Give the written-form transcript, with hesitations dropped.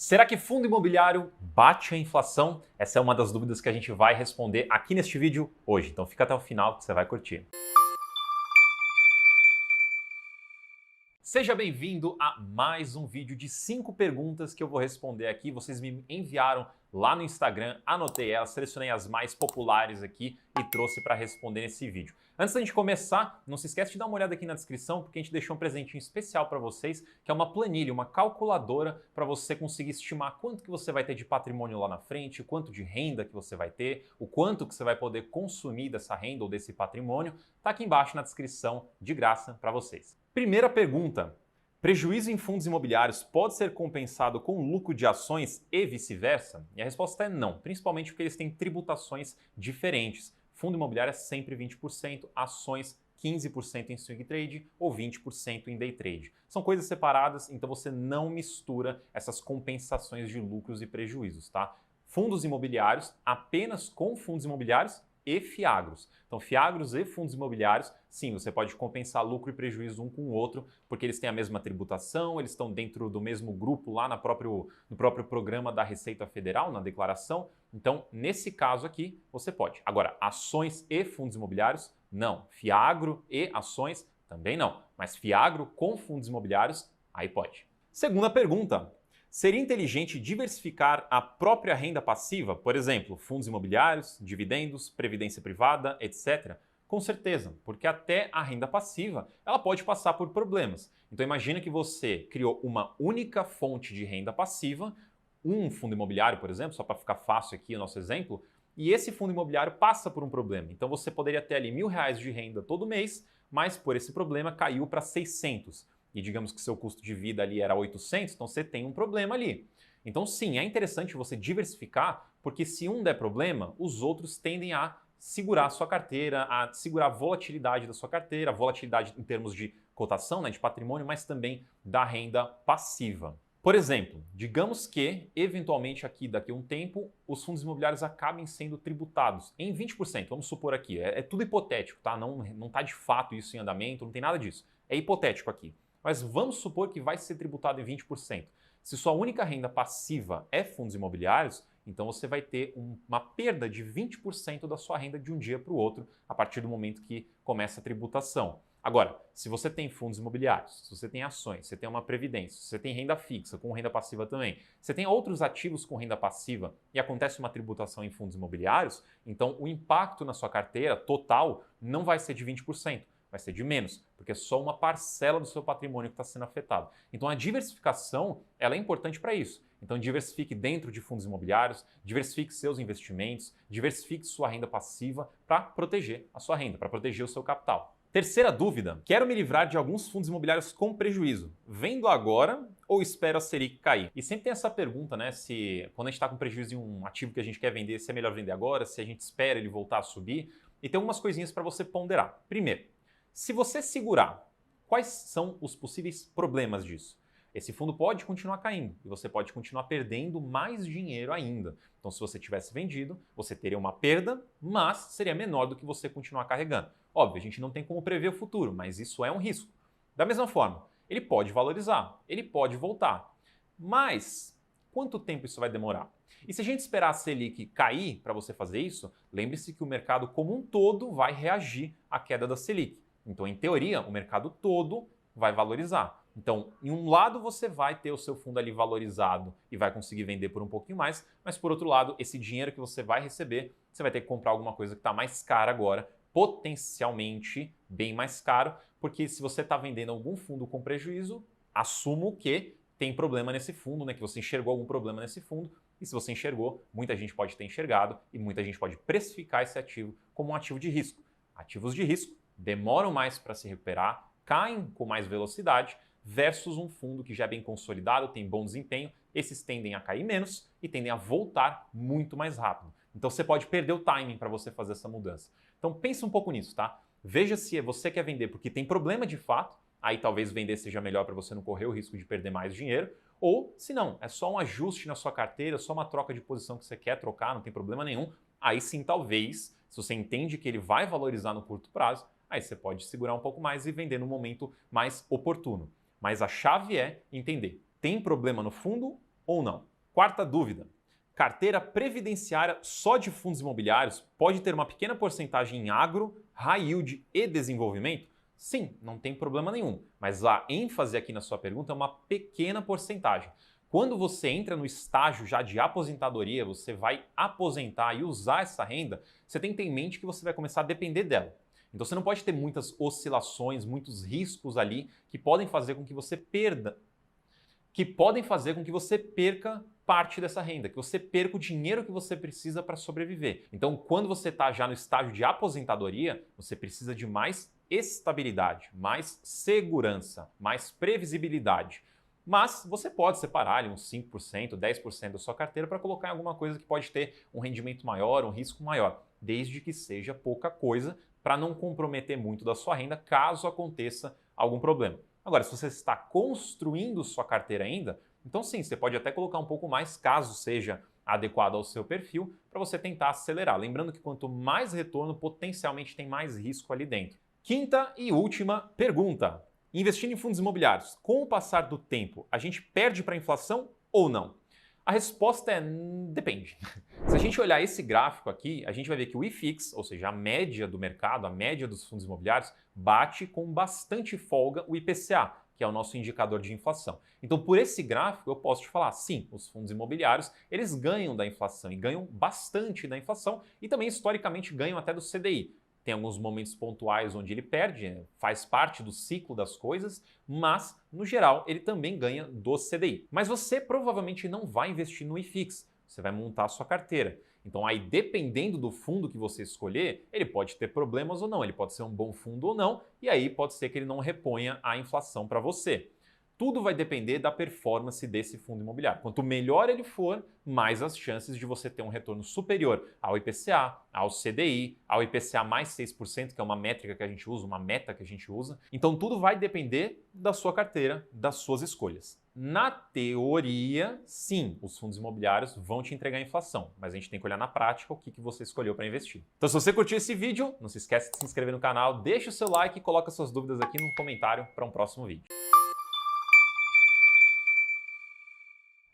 Será que fundo imobiliário bate a inflação? Essa é uma das dúvidas que a gente vai responder aqui neste vídeo hoje. Então fica até o final que você vai curtir. Seja bem-vindo a mais um vídeo de 5 perguntas que eu vou responder aqui. Vocês me enviaram lá no Instagram, anotei elas, selecionei as mais populares aqui e trouxe para responder nesse vídeo. Antes da gente começar, não se esquece de dar uma olhada aqui na descrição, porque a gente deixou um presentinho especial para vocês, que é uma planilha, uma calculadora para você conseguir estimar quanto que você vai ter de patrimônio lá na frente, quanto de renda que você vai ter, o quanto que você vai poder consumir dessa renda ou desse patrimônio. Tá aqui embaixo na descrição, de graça para vocês. Primeira pergunta: prejuízo em fundos imobiliários pode ser compensado com lucro de ações e vice-versa? E a resposta é não, principalmente porque eles têm tributações diferentes. Fundo imobiliário é sempre 20%, ações 15% em swing trade ou 20% em day trade. São coisas separadas, então você não mistura essas compensações de lucros e prejuízos, tá? Fundos imobiliários apenas com fundos imobiliários e fiagros. Então, fiagros e fundos imobiliários, sim, você pode compensar lucro e prejuízo um com o outro, porque eles têm a mesma tributação, eles estão dentro do mesmo grupo lá no próprio programa da Receita Federal, na declaração. Então, nesse caso aqui, você pode. Agora, ações e fundos imobiliários, não. Fiagro e ações, também não. Mas fiagro com fundos imobiliários, aí pode. Segunda pergunta: seria inteligente diversificar a própria renda passiva, por exemplo, fundos imobiliários, dividendos, previdência privada, etc.? Com certeza, porque até a renda passiva ela pode passar por problemas. Então imagina que você criou uma única fonte de renda passiva, um fundo imobiliário, por exemplo, só para ficar fácil aqui o nosso exemplo, e esse fundo imobiliário passa por um problema. Então você poderia ter ali R$1.000 de renda todo mês, mas por esse problema caiu para 600. E digamos que seu custo de vida ali era 800, então você tem um problema ali. Então sim, é interessante você diversificar, porque se um der problema, os outros tendem a segurar a sua carteira, a segurar a volatilidade da sua carteira, a volatilidade em termos de cotação, né, de patrimônio, mas também da renda passiva. Por exemplo, digamos que, eventualmente aqui daqui a um tempo, os fundos imobiliários acabem sendo tributados em 20%, vamos supor aqui, é tudo hipotético, tá? Não está de fato isso em andamento, não tem nada disso, é hipotético aqui. Mas vamos supor que vai ser tributado em 20%. Se sua única renda passiva é fundos imobiliários, então você vai ter uma perda de 20% da sua renda de um dia para o outro, a partir do momento que começa a tributação. Agora, se você tem fundos imobiliários, se você tem ações, você tem uma previdência, se você tem renda fixa com renda passiva também, você tem outros ativos com renda passiva e acontece uma tributação em fundos imobiliários, então o impacto na sua carteira total não vai ser de 20%. Vai ser de menos, porque é só uma parcela do seu patrimônio que está sendo afetado. Então a diversificação ela é importante para isso. Então diversifique dentro de fundos imobiliários, diversifique seus investimentos, diversifique sua renda passiva para proteger a sua renda, para proteger o seu capital. Terceira dúvida: quero me livrar de alguns fundos imobiliários com prejuízo. Vendo agora ou espero a Selic cair? E sempre tem essa pergunta, né? Se quando a gente está com prejuízo em um ativo que a gente quer vender, se é melhor vender agora, se a gente espera ele voltar a subir. E tem algumas coisinhas para você ponderar. Primeiro, se você segurar, quais são os possíveis problemas disso? Esse fundo pode continuar caindo e você pode continuar perdendo mais dinheiro ainda. Então, se você tivesse vendido, você teria uma perda, mas seria menor do que você continuar carregando. Óbvio, a gente não tem como prever o futuro, mas isso é um risco. Da mesma forma, ele pode valorizar, ele pode voltar. Mas quanto tempo isso vai demorar? E se a gente esperar a Selic cair para você fazer isso, lembre-se que o mercado como um todo vai reagir à queda da Selic. Então, em teoria, o mercado todo vai valorizar. Então, em um lado você vai ter o seu fundo ali valorizado e vai conseguir vender por um pouquinho mais, mas por outro lado, esse dinheiro que você vai receber, você vai ter que comprar alguma coisa que está mais cara agora, potencialmente bem mais caro, porque se você está vendendo algum fundo com prejuízo, assumo que tem problema nesse fundo, né? Que você enxergou algum problema nesse fundo, e se você enxergou, muita gente pode ter enxergado e muita gente pode precificar esse ativo como um ativo de risco. Ativos de risco demoram mais para se recuperar, caem com mais velocidade, versus um fundo que já é bem consolidado, tem bom desempenho, esses tendem a cair menos e tendem a voltar muito mais rápido. Então você pode perder o timing para você fazer essa mudança. Então pense um pouco nisso, tá? Veja se você quer vender porque tem problema de fato, aí talvez vender seja melhor para você não correr o risco de perder mais dinheiro, ou se não, é só um ajuste na sua carteira, só uma troca de posição que você quer trocar, não tem problema nenhum, aí sim talvez, se você entende que ele vai valorizar no curto prazo, aí você pode segurar um pouco mais e vender no momento mais oportuno. Mas a chave é entender, tem problema no fundo ou não? Quarta dúvida. Carteira previdenciária só de fundos imobiliários pode ter uma pequena porcentagem em agro, high yield e desenvolvimento? Sim, não tem problema nenhum, mas a ênfase aqui na sua pergunta é uma pequena porcentagem. Quando você entra no estágio já de aposentadoria, você vai aposentar e usar essa renda, você tem que ter em mente que você vai começar a depender dela. Então você não pode ter muitas oscilações, muitos riscos ali que podem fazer com que você perca parte dessa renda, que você perca o dinheiro que você precisa para sobreviver. Então, quando você está já no estágio de aposentadoria, você precisa de mais estabilidade, mais segurança, mais previsibilidade. Mas você pode separar ali uns 5%, 10% da sua carteira para colocar em alguma coisa que pode ter um rendimento maior, um risco maior, desde que seja pouca coisa, para não comprometer muito da sua renda caso aconteça algum problema. Agora, se você está construindo sua carteira ainda, então sim, você pode até colocar um pouco mais, caso seja adequado ao seu perfil, para você tentar acelerar. Lembrando que quanto mais retorno, potencialmente tem mais risco ali dentro. Quinta e última pergunta. Investindo em fundos imobiliários, com o passar do tempo, a gente perde para a inflação ou não? A resposta é depende. Se a gente olhar esse gráfico aqui, a gente vai ver que o IFIX, ou seja, a média do mercado, a média dos fundos imobiliários, bate com bastante folga o IPCA, que é o nosso indicador de inflação. Então, por esse gráfico, eu posso te falar, sim, os fundos imobiliários, eles ganham da inflação e ganham bastante da inflação e também, historicamente, ganham até do CDI. Tem alguns momentos pontuais onde ele perde, faz parte do ciclo das coisas, mas, no geral, ele também ganha do CDI. Mas você provavelmente não vai investir no IFIX, você vai montar a sua carteira. Então, aí, dependendo do fundo que você escolher, ele pode ter problemas ou não, ele pode ser um bom fundo ou não, e aí pode ser que ele não reponha a inflação para você. Tudo vai depender da performance desse fundo imobiliário. Quanto melhor ele for, mais as chances de você ter um retorno superior ao IPCA, ao CDI, ao IPCA mais 6%, que é uma métrica que a gente usa, uma meta que a gente usa. Então tudo vai depender da sua carteira, das suas escolhas. Na teoria, sim, os fundos imobiliários vão te entregar inflação, mas a gente tem que olhar na prática o que você escolheu para investir. Então se você curtiu esse vídeo, não se esquece de se inscrever no canal, deixa o seu like e coloca suas dúvidas aqui no comentário para um próximo vídeo.